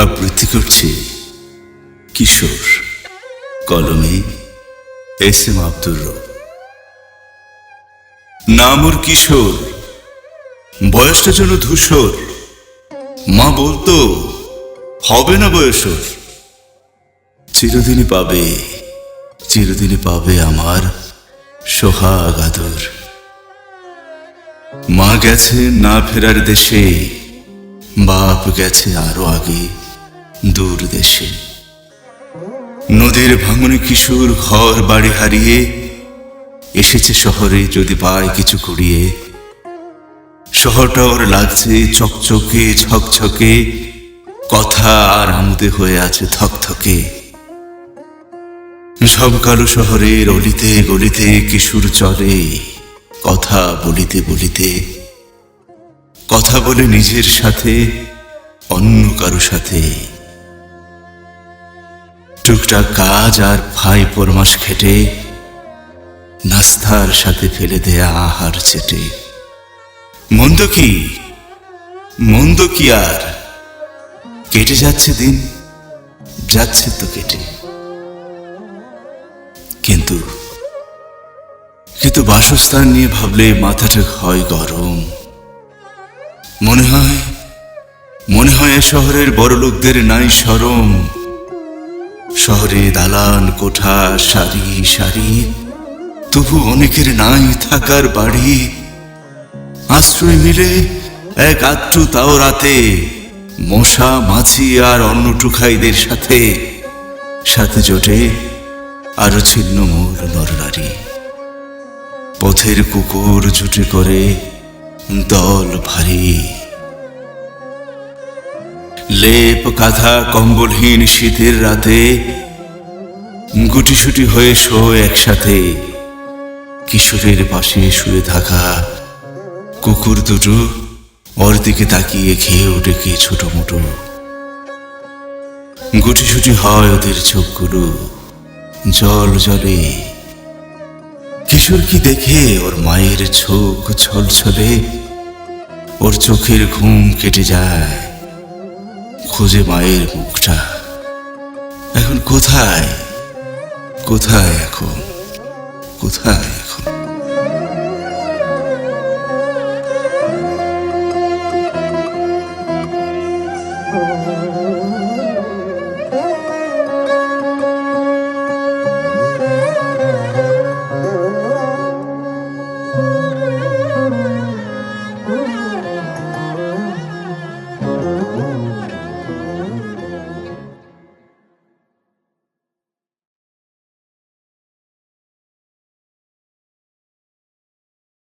আবৃত্তি করছি কিশোর, কলমে এস এম আব্দুর রব। নাম ওর কিশোর, বয়সটা যেন ধূসর। মা বলতো হবে না বয়সর। চিরদিনই পাবে, চিরদিনই পাবে আমার সোহাগ আদর। মা গেছে না ফেরার দেশে, বাপ গেছে আরো আগে দূর দেশে। নদীর ভাঙনে কিশোর ঘর বাড়ি হারিয়ে এসেছে শহরে, যদি পায় কিছু কুড়িয়ে। শহরটা ওর লাগছে চকচকে ঝকঝকে, কথা আর আমুদে হয়ে আছে থকথকে। ঝমকালো শহরের অলিতে গলিতে কিশোর চলে, কথা বলিতে বলিতে। কথা বলে নিজের সাথে, অন্য কারো সাথে। টুকটাক কাজ আর ফাই পরমাস খেটে, নাস্তার সাথে ফেলে দেয়া আহার চেটে। মন্দ কি, মন্দ কি আর, কেটে যাচ্ছে দিন, যাচ্ছে তো কেটে। কিন্তু কিন্তু বাসস্থান নিয়ে ভাবলে মাথাটা হয় গরম। মনে হয় শহরের বড় লোকদের নাই শরম। শহরে দালান কোঠা সারি সারি, তবু অনেকের নাই থাকার বাড়ি। আশ্রয় মিলে এক আত্রু তাও রাতে, মশা মাছি আর অন্য টুখাইদের সাথে। সাথে জোটে আরো ছিন্নমূল নরনারী। পথের কুকুর জুটে করে দল ভারী। লেপ কাঁথা কম্বলহীন শীতের রাতে, গুটিসুটি হয়ে শোয় একসাথে। কিশোরের পাশে শুয়ে থাকা কুকুর দুটো ওর দিকে তাকিয়ে খেয়ে ওঠে কি ছোট মোটো। গুটিসুটি হয় ওদের চোখগুলো জল জলে। কিশোর কি দেখে ওর মায়ের চোখ ছলছলে। ওর চোখের ঘুম কেটে যায়, খোঁজে মায়ের মুখটা। এখন কোথায়, কোথায় এখন, কোথায় এখন?